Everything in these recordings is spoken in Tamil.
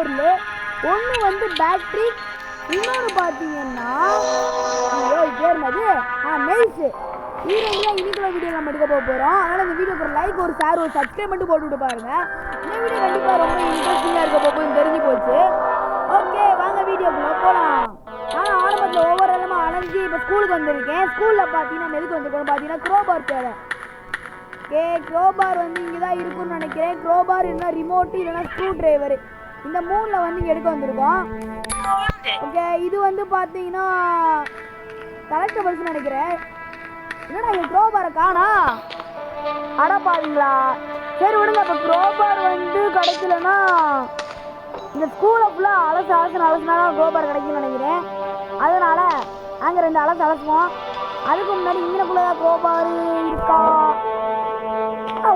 பொருள், ஒன்று வந்து பேட்ரி, இன்னொன்று பார்த்தீங்கன்னா நெய்ஸு. இது ரெண்டு தான் இன்னைக்குள்ள வீடியோ நம்ம எடுக்க போகிறோம். அதனால் இந்த வீடியோக்கு ஒரு லைக், ஒரு ஷேர், ஒரு சப்ஸ்கிரைப் மட்டும் போட்டு விட்டு பாருங்க. இந்த வீடியோ கண்டிப்பாக ரொம்ப இன்ட்ரெஸ்டிங்காக இருக்க போகுதுன்னு தெரிஞ்சு போச்சு. ஓகே, வாங்க வீடியோக்குள்ளே போகலாம். ஆனால் ஆரம்பத்தில் ஒவ்வொரு இடமா அலைஞ்சி இப்போ ஸ்கூலுக்கு வந்திருக்கேன். ஸ்கூலில் பார்த்தீங்கன்னா எதுக்கு வந்திருக்கோன்னு பார்த்தீங்கன்னா க்ரோபார் தேவை. ஓகே, க்ரோபார் வந்து இங்கே தான் இருக்குன்னு நினைக்கிறேன். க்ரோபார் இல்லைனா ரிமோட்டு இல்லைனா ஸ்க்ரூ டிரைவர், இந்த மூணில் வந்து இங்கே எடுக்க வந்திருக்கோம். ஓகே, இது வந்து பார்த்தீங்கன்னா கலெக்டபிள்ஸ்னு நினைக்கிறேன். என்னடா இங்கே க்ரோபாரை காணா அடப்பாவீங்களா? சரி விடுங்க. இப்போ க்ரோபார் வந்து கிடைக்கலன்னா இந்த ஸ்கூலை ஃபுல்லாக அலசினா க்ரோபார் கிடைக்குன்னு நினைக்கிறேன். அதனால் அங்கே 2 அலசுவோம். அதுக்கு முன்னாடி இங்கனக்குள்ளே க்ரோபார் இருக்கா?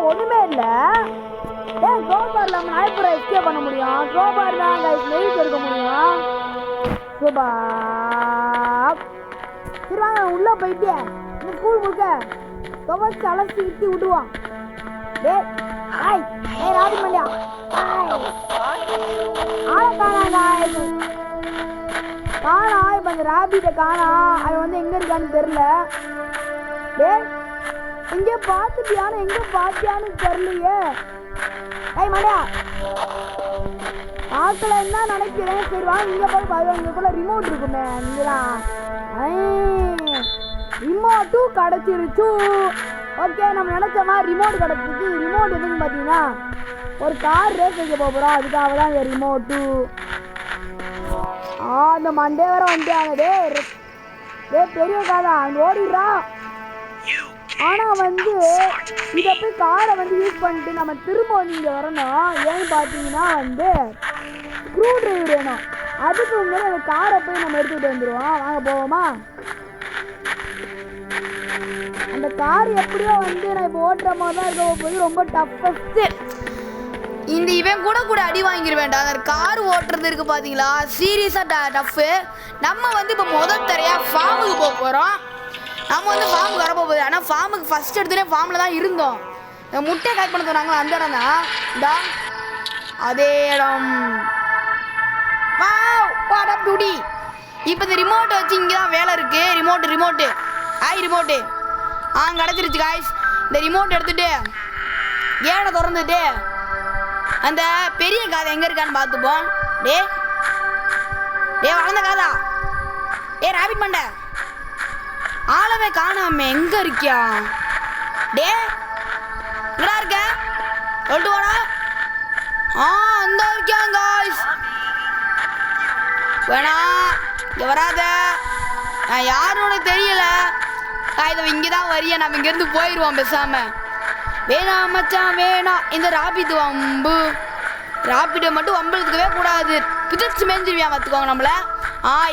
ஒன்றுமே இல்லை. ஏன் க்ரோபார் இல்லாமல் நாய்ப்புற எஸ்கேப் பண்ண முடியும்? க்ரோபார் தான் நெய்ஸ் எடுக்க முடியும். சூபா சரி வாங்க உள்ளே போயிட்டு இந்த ஸ்கூல் முழுக்க துவச்சி அலசி விட்டு விட்டுவான். ராபி மண்டியா ஆளை காணா. இப்போ அந்த ராபிட்ட காணா. அது வந்து எங்கே இருக்கான்னு தெரில. எங்கே பார்த்துட்டியான்னு எங்கே பார்த்தியான்னு தெரியலையே. மண்டியா பார்க்கலன்னு தான் நினைக்கிறேன். சரி வாங்க இங்கே போய் பார்க்கலாம். இங்கக்குள்ள ரிமோட் இருக்குமே, இங்கதான் ரிமோட்டு கிடச்சிருச்சு. ஓகே, நம்ம நினச்ச மாதிரி ரிமோட் கிடச்சிருக்கு. ரிமோட் எதுன்னு பார்த்தீங்கன்னா ஒரு கார் ரேஸ் வைக்க போகிறோம். அதுக்காக தான் இந்த ரிமோட்டு. அந்த மண்டே வேற வந்துட்டாங்க. பெரிய காதா அங்கே ஓடிடுறா. ஆனால் வந்து இதை போய் காரை வந்து யூஸ் பண்ணிட்டு நம்ம திரும்ப வந்து இங்கே வரணும். ஏன்னு பார்த்தீங்கன்னா வந்து ஸ்க்ரூ டிரைவர் வேணும். அதுக்கு முன்னாடி அந்த காரை போய் நம்ம எடுத்துகிட்டு வந்துடுவோம். வாங்க போவோமா? அந்த கார் எப்படியோ வந்து நான் இப்போ ஓட்டுற மாதிரி தான் இருக்க போது. ரொம்ப டஃபஸ்ட்டு. இந்த இவன் கூட அடி வாங்கிடுவேன்டா. அந்த கார் ஓட்டுறது இருக்குது பார்த்தீங்களா, சீரியஸாக டஃப்பு. நம்ம வந்து இப்போ முதல் தரையாக ஃபார்முக்கு போக போகிறோம். நம்ம வந்து ஃபார்முக்கு வர போகுது. ஆனால் ஃபார்முக்கு ஃபஸ்ட் எடுத்துகிட்டே ஃபார்மில் தான் இருந்தோம். முட்டை கட் பண்ண சொன்னாங்களா, அந்த இடம் தான். இந்தா அதே இடம். பியூட்டி. இப்போ இந்த ரிமோட்டை வச்சு இங்கே தான் வேலை இருக்குது. ரிமோட்டு ரிமோட்டு கிடச்சிருச்சு காய்ஸ். இந்த ரிமோட் எடுத்துகிட்டு ஏனை திறந்துட்டு அந்த பெரிய காதை எங்கே இருக்கான்னு பார்த்துப்போம். டே வளர்ந்த காதா, ராபிட் மண்டை ஆளவே காணாமே. எங்கே இருக்கியா? எங்கடா இருக்க? சொல்லிட்டு வாடா. அந்த இருக்கியா காய்ஸ்? வேணா இங்கே வராத. நான் யாருன்னு தெரியல. இதை இங்கே தான் வரிய. நம்ம இங்கேருந்து போயிடுவோம் பேசாமல். வேணாம் மச்சான் வேணாம். இந்த ராபிட் வம்பு. ராபிட்டை மட்டும் வம்புறதுக்கவே கூடாது. பிடிச்சி மேஞ்சிருவியா பார்த்துக்கோங்க நம்மளை.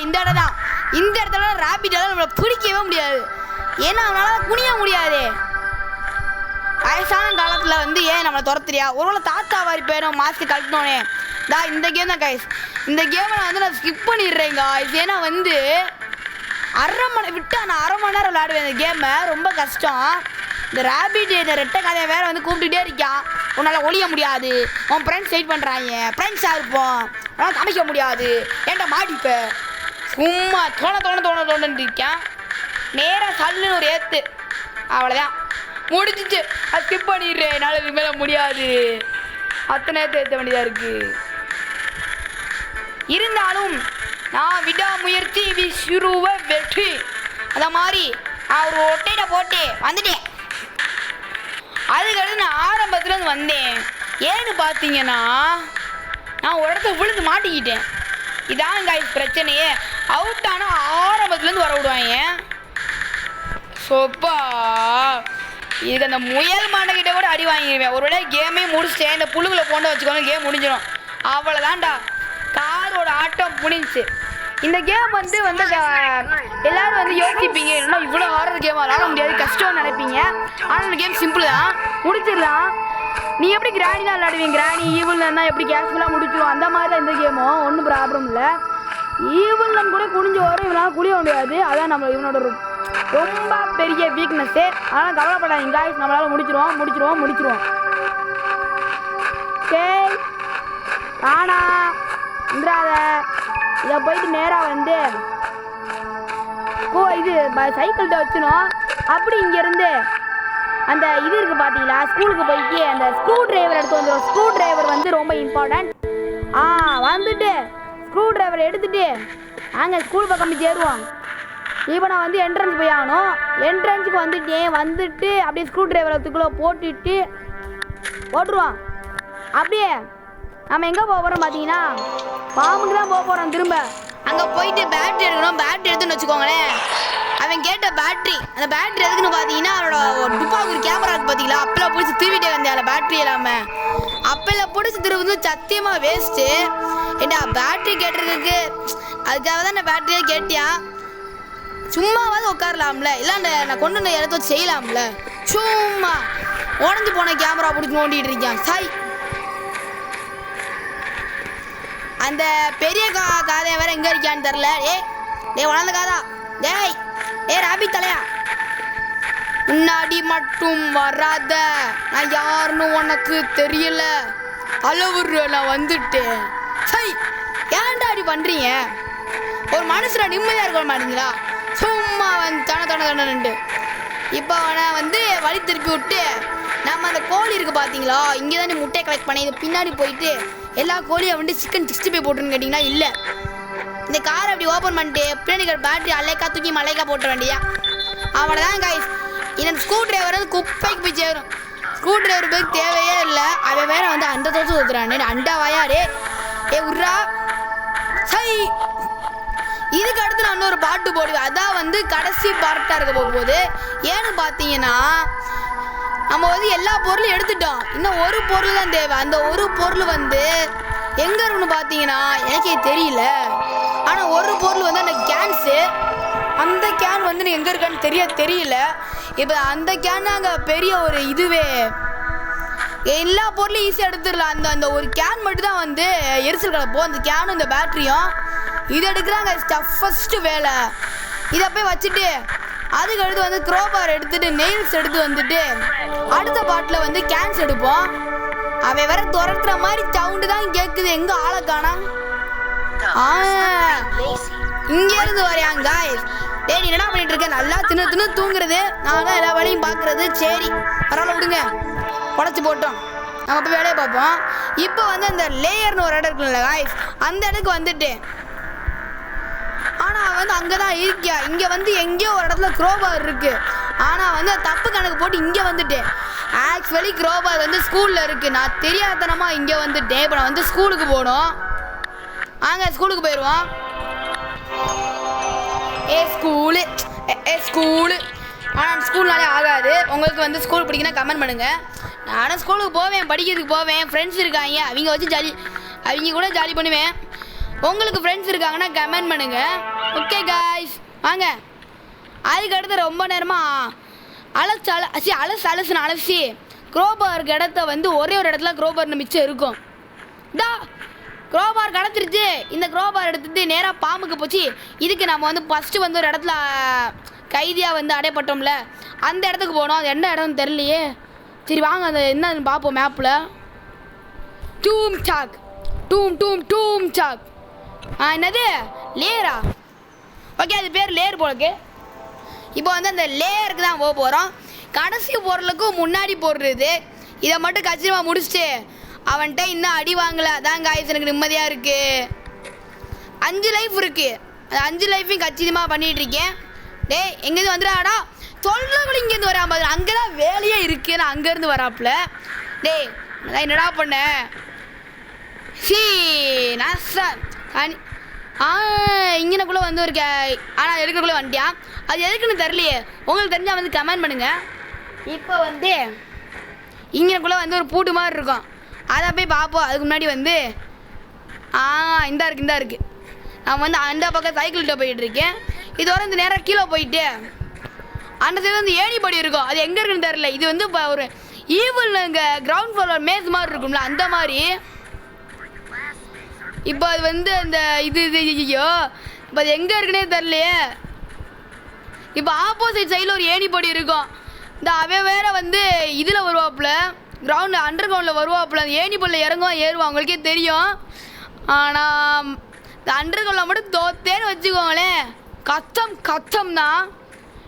இந்த இடம் தான். இந்த இடத்துல ராபிட்டால் நம்மளை பிடிக்கவே முடியாது. ஏன்னா அவனால் குனிய முடியாது. வயசான காலத்தில் வந்து ஏன் நம்மளை துரத்துறியா? ஒருவேளை தாத்தா வாரி போயிடும் மாஸ்க்கு கழட்டினோனே. இந்த கேம் தான் கைஸ். இந்த கேமை வந்து நான் ஸ்கிப் பண்ணிடுறேன் காய்ஸ். ஏன்னா வந்து அரை மணி நேரம் விளையாடுவேன் இந்த கேமை. ரொம்ப கஷ்டம். இந்த ராபிட் இந்த ரெட்டை கதையை வேறு வந்து கூப்பிட்டுட்டே இருக்கான். உன்னால் ஒழிய முடியாது. உன் ஃப்ரெண்ட்ஸ் வெயிட் பண்ணுறாங்க. ஃப்ரெண்ட்ஸாக இருப்போம். உன்னால் சமைக்க முடியாது. ஏன்டா மாட்டிப்ப சும்மா தோணுன்னு இருக்கேன். நேராக சல்லுன்னு ஒரு ஏற்று. அவ்வளோதான் முடிஞ்சிச்சு. அது ஸ்கிப் பண்ணிடுறேன். என்னால் இதுக்கு மேலே முடியாது. அத்தனை ஏற்ற வேண்டியதாக இருக்குது. இருந்தாலும் நான் விடாமுயற்சி விசுருவ வெற்றி. அந்த மாதிரி ஒரு ஒட்டையில போட்டு வந்துட்டேன். அதுக்கடுத்து நான் ஆரம்பத்துலேருந்து வந்தேன். ஏன்னு பார்த்தீங்கன்னா நான் ஒரு இடத்த விழுந்து மாட்டிக்கிட்டேன். இதான் காய்ஸ் பிரச்சனையே. அவுட் ஆனால் ஆரம்பத்துலேருந்து வர விடுவாங்க. சொப்பா இதுக்கு அந்த முயல் மாண்டகிட்ட கூட அடி வாங்கிடுவேன். ஒரு வேளை கேமே முடிச்சிட்டேன். இந்த புழுகளை கொண்டு வச்சுக்கோங்க, கேம் முடிஞ்சிடும். அவ்வளோதான்டா, காரோட ஆட்டம் முடிஞ்சிச்சு. இந்த கேம் வந்து எல்லாரும் வந்து யோசிப்பீங்க, என்ன இவ்வளோ ஹாரர் கேம் விளாட முடியாது, கஷ்டம்னு நினைப்பீங்க. ஆனால் இந்த கேம் சிம்பிள் தான், முடிச்சிடலாம். நீ எப்படி கிராணி தான் விளையாடுவீங்க, கிராணி ஈவில்னா எப்படி கேஷ்ஃபுல்லாக முடிச்சிடும், அந்த மாதிரி தான் இந்த கேமும். ஒன்றும் ப்ராப்ளம் இல்லை. ஈவில்னு கூட குனிஞ்சு வரும், இவனால் குடிய முடியாது. அதான் நம்ம இவனோட ரொம்ப பெரிய வீக்னஸ்ஸு. அதனால் கவலைப்படாதீங்க காய்ஸ், நம்மளால் முடிச்சிருவோம். ஓகே, ஆனா இன்றாத இதை போயிட்டு நேராக வந்து இது சைக்கிள்கிட்ட வச்சுனோம். அப்படி இங்கேருந்து அந்த இது இருக்குது பார்த்தீங்களா, ஸ்கூலுக்கு போயிட்டு அந்த ஸ்க்ரூ டிரைவர் எடுத்து வந்துடும். ஸ்க்ரூ டிரைவர் வந்து ரொம்ப இம்பார்ட்டன்ட். வந்துட்டு ஸ்க்ரூ டிரைவர் எடுத்துகிட்டு அங்கே ஸ்கூல் பக்கம் சேருவோம். இப்போ நான் வந்து என்ட்ரன்ஸ் போய் ஆகணும். என்ட்ரன்ஸுக்கு வந்துட்டு அப்படியே ஸ்க்ரூ டிரைவரை தூக்குள்ள போட்டுருவான். அப்படியே நம்ம எங்கே போக போகிறோம் பார்த்தீங்கன்னா பாம்புக்கு தான் போக போகிறோம். திரும்ப அங்கே போயிட்டு பேட்ரி எடுக்கணும். பேட்ரி எடுத்துன்னு வச்சுக்கோங்களேன். அவன் கேட்ட பேட்ரி, அந்த பேட்ரி எதுக்குன்னு பார்த்தீங்கன்னா அவனோட துப்பாக்கு கேமரா இருக்கு பார்த்தீங்களா, அப்பெல்லாம் பிடிச்சி திருவிட்டே வந்தேன். அதில் பேட்ரி இல்லாமல் அப்பெல்லாம் பிடிச்சி திருவது சத்தியமாக வேஸ்ட்டு. ஏண்டா பேட்ரி கேட்டிருக்கு, அதுக்காக தான் நான் பேட்டரியே கேட்டியா? சும்மாவாது உட்காரலாம்ல, இல்லை நான் கொண்டு வந்து இடத்த வச்சு செய்யலாம்ல. சும்மா உடஞ்சி போன கேமரா பிடிச்சி நோண்டிகிட்டு இருக்கேன். சாய் அந்த பெரிய காதை வேற எங்கே இருக்கான்னு தெரில. டே வளர்ந்த காதா, டே ராபி தலையா, முன்னாடி மட்டும் வராத, நான் யாருன்னு உனக்கு தெரியல, அளவுரு நான் வந்துட்டேன். சை ஏன்டா அப்படி பண்ணுறீங்க? ஒரு மனுஷனை நிம்மதியாக இருக்க மாட்டீங்களா? சும்மா வந்து தன இப்போ அவனை வந்து வழி திருப்பி விட்டு நம்ம அந்த கோழி இருக்குது பார்த்தீங்களா, இங்கே தானே முட்டையை கலெக்ட் பண்ணி இது பின்னாடி போயிட்டு எல்லா கோழியை வந்து சிக்கன் 65 போட்டுன்னு கேட்டிங்கன்னா இல்லை. இந்த காரை அப்படி ஓப்பன் பண்ணிட்டு பின்னாடி பேட்டரி அலைக்கா தூக்கி மலைக்கா போட்ட வேண்டியா அவ்வளோதான் கைஸ். இந்த ஸ்க்ரூ டிரைவர் வந்து குப்பைக்கு போய் சேரும். ஸ்க்ரூ டிரைவர் போய் தேவையே இல்லை. அவன் வேற வந்து அந்த தோசை ஊற்றுறானே அண்டா வாயாடே. உர்ரா சை. இதுக்கு அடுத்து நான் இன்னொரு பாட்டு போடுவேன். அதான் வந்து கடைசி பார்ட்டாக இருக்க போகுது. ஏன்னு பார்த்தீங்கன்னா நம்ம வந்து எல்லா பொருளும் எடுத்துட்டோம். இன்னும் ஒரு பொருள் தான் தேவை. அந்த ஒரு பொருள் வந்து எங்கே இருக்குன்னு பார்த்தீங்கன்னா எனக்கே தெரியல. ஆனால் ஒரு பொருள் வந்து அந்த கேன்ஸு, அந்த கேன் வந்து எங்கே இருக்கான்னு தெரியல. இப்போ அந்த கேன் அங்கே பெரிய ஒரு இதுவே, எல்லா பொருளும் ஈஸியாக எடுத்துடலாம். அந்த ஒரு கேன் மட்டும் தான் வந்து எரிசல் கலப்போம். அந்த கேனும் இந்த பேட்டரியும் இது எடுக்கிறாங்க டஃபஸ்ட்டு வேலை. இதை போய் வச்சுட்டு அதுக்கு அடுத்து வந்து க்ரோபார் எடுத்துட்டு நெயில்ஸ் எடுத்து வந்துட்டு அடுத்த பாட்டில் வந்து கேன்ஸ் எடுப்போம். அவன் வேற துரத்துற மாதிரி சவுண்டு தான் கேட்குது. எங்கே ஆளை காணா? இங்கேருந்து வரையாங்க. டே நீ என்ன பண்ணிட்டு இருக்க? நல்லா தின்னு தூங்குறது, நான் தான் எல்லா வேலையும் பார்க்குறது. சரி பரவாயில்ல விடுங்க, உடச்சி போட்டோம், நம்ம போய் வேலையை பார்ப்போம். இப்போ வந்து அந்த லேயர்னு ஒரு இடம் இருக்குல்ல காய்ஸ், அந்த இடத்துக்கு வந்துட்டு ஆனால் வந்து அங்கே தான் இருக்கியா. இங்கே வந்து எங்கேயோ ஒரு இடத்துல க்ரோபார் இருக்குது. ஆனால் வந்து தப்பு கணக்கு போட்டு இங்கே வந்துட்டேன். ஆக்சுவலி க்ரோபார் வந்து ஸ்கூலில் இருக்குது. நான் தெரியாதனமாக இங்கே வந்துட்டேன். இப்போ நான் வந்து ஸ்கூலுக்கு போகணும். ஸ்கூலுக்கு போயிடுவோம். ஸ்கூலு ஆனால் ஸ்கூல்னாலே ஆகாது. உங்களுக்கு வந்து ஸ்கூல் பிடிக்குன்னா கமெண்ட் பண்ணுங்கள். நானும் ஸ்கூலுக்கு போவேன், படிக்கிறதுக்கு போவேன். ஃப்ரெண்ட்ஸ் இருக்காங்க, அவங்க வச்சு அவங்க கூட ஜாலி பண்ணுவேன். உங்களுக்கு ஃப்ரெண்ட்ஸ் இருக்காங்கன்னா கமெண்ட் பண்ணுங்கள். ஓகே காய்ஸ் வாங்க. அதுக்கு அடுத்து ரொம்ப நேரமாக அலசி க்ரோபார் இடத்த வந்து ஒரே ஒரு இடத்துல க்ரோபார்னு மிச்சம் இருக்கும். க்ரோபார் கிடச்சிருச்சு. இந்த க்ரோபார் எடுத்துட்டு நேராக பாம்புக்கு போச்சு. இதுக்கு நம்ம வந்து ஃபஸ்ட்டு வந்து ஒரு இடத்துல கைதியாக வந்து அடைப்பட்டோம்ல, அந்த இடத்துக்கு போனோம். அது என்ன இடம்னு தெரியலையே. சரி வாங்க அந்த என்னன்னு பார்ப்போம். மேப்பில் டூம் சாக் என்னது லேயரா? ஓகே அது பேர் லேயர் போலக்கு. இப்போ வந்து அந்த லேயருக்கு தான் போக போகிறோம். கடைசி பொருளுக்கும் முன்னாடி போடுறது. இதை மட்டும் கச்சிதமாக முடிச்சுட்டு அவன்கிட்ட இன்னும் அடி வாங்கலை. அதான் காய்ஸ் எனக்கு நிம்மதியாக இருக்குது. 5 லைஃப் இருக்குது. அந்த 5 லைஃபையும் கச்சிதமாக பண்ணிகிட்ருக்கேன். எங்கேருந்து வந்துடாடா சொல்கிறவங்களும் இங்கேருந்து வராம, அங்கே தான் வேலையே இருக்குது. நான் அங்கேருந்து வராப்புல. நான் என்னடா பண்ணேன்? இங்கனக்குள்ளே வந்து ஒரு ஆனால் எடுக்கக்குள்ளே வந்துட்டியா. அது எதுக்குன்னு தெரியலையே. உங்களுக்கு தெரிஞ்சால் வந்து கமெண்ட் பண்ணுங்கள். இப்போ வந்து இங்கனக்குள்ளே வந்து ஒரு பூட்டு மாதிரி இருக்கும். அதை போய் பார்ப்போம். அதுக்கு முன்னாடி வந்து இந்தா இருக்குது. நான் வந்து அந்த பக்கம் சைக்கிள்கிட்ட போயிட்டுருக்கேன். இதோட இந்த நேரம் கீழே போயிட்டு அந்த சைடு வந்து ஏணிப்படி இருக்கும். அது எங்கே இருக்குன்னு தெரியல. இது வந்து இப்போ ஒரு ஈவில் இங்கே கிரவுண்ட் ஃப்ளோர் மேஸ் மாதிரி இருக்கும்ல, அந்த மாதிரி. இப்போ அது வந்து அந்த ஐயோ இப்போ அது எங்கே இருக்குன்னே தெரியலையே. இப்போ ஆப்போசிட் சைடில் ஒரு ஏணிப்படி இருக்கும். இந்த அவன் வேற வந்து இதில் வருவாப்புல, அண்டர் கிரவுண்டில் வருவாப்புல. அந்த ஏணிப்படியில் ஏறுவான். அவங்களுக்கே தெரியும். ஆனால் இந்த அண்டர்கிரவுண்டில் மட்டும் தோத்தேன்னு வச்சுக்கோங்களேன், கத்தம் கத்தம் தான்.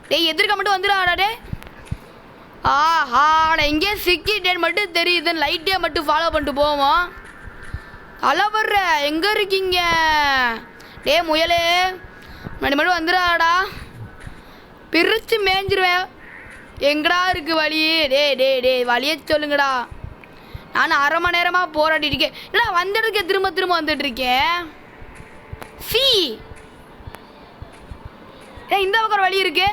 டேய் எதிர்க்க மட்டும் வந்துடாடா டே. ஆஹா நான் எங்கேயும் சிக்கிட்டேன்னு மட்டும் தெரியுது. லைட்டே மட்டும் ஃபாலோ பண்ணிட்டு போவோம். அளவர்ற எங்கே இருக்கீங்க? டே முயலே மட்டும் வந்துடாடா, பிரித்து மேய்ஞ்சிருவேன். எங்கடா இருக்குது வழி? டே டே டே வழியே சொல்லுங்கடா. நான் அரை மணி நேரமாக போராடிட்டு இருக்கேன். இல்லை வந்துட்டுருக்கேன், திரும்ப திரும்ப வந்துட்டுருக்கேன். சி ஏ இந்த பக்கம் ஒரு வழி இருக்கு.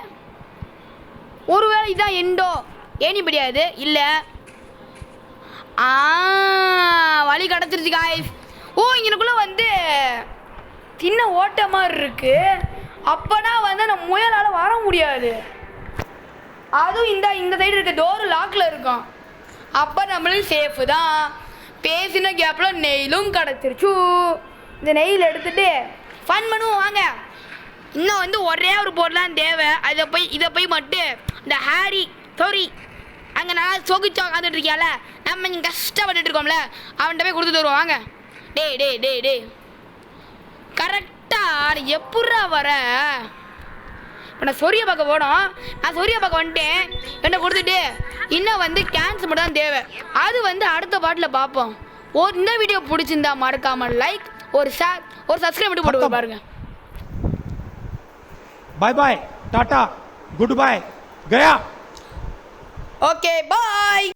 ஒருவேளை இதுதான் எண்டோ ஏனிப்படியாது. இல்லை வழி கிடச்சிருச்சு காய்ஸ். ஓ இங்கனுக்குள்ளே வந்து சின்ன ஓட்ட மாதிரி இருக்கு. அப்போனா வந்து அந்த முயலால் வர முடியாது. அதுவும் இந்த சைடு இருக்க டோரு லாக்கில் இருக்கும். அப்போ நம்மளுக்கு சேஃபு தான். பேசின கேப்பில் நெயிலும் கிடச்சிருச்சு. இந்த நெயில் எடுத்துகிட்டு ஃபன் பண்ணுவோம் வாங்க. இன்னும் வந்து ஒரே ஒரு பொருளான் தேவை. இதை போய் மட்டும் இந்த ஹாரி சாரி அங்கே நல்லா சொகிச்சா உட்காந்துட்டு இருக்கியால, நம்ம இங்கே கஷ்டப்பட்டுட்டு இருக்கோம்ல, அவன்கிட்ட போய் கொடுத்துட்டு வருவோம் வாங்க. டே டே டே டே கரெக்டாக எப்பட்றா வர? இப்போ நான் சொரிய பார்க்க போனோம். நான் சொரிய பார்க்க வந்துட்டேன். என்ன கொடுத்துட்டு இன்னும் வந்து கேன்சல் மட்டும் தான் தேவை. அது வந்து அடுத்த பாட்டில் பார்ப்போம். இந்த வீடியோ பிடிச்சிருந்தா மறக்காமல் லைக், ஒரு ஷேர், ஒரு சப்ஸ்கிரைப் மட்டும் போட்டு பாருங்க. Bye bye tata goodbye गया. Okay bye.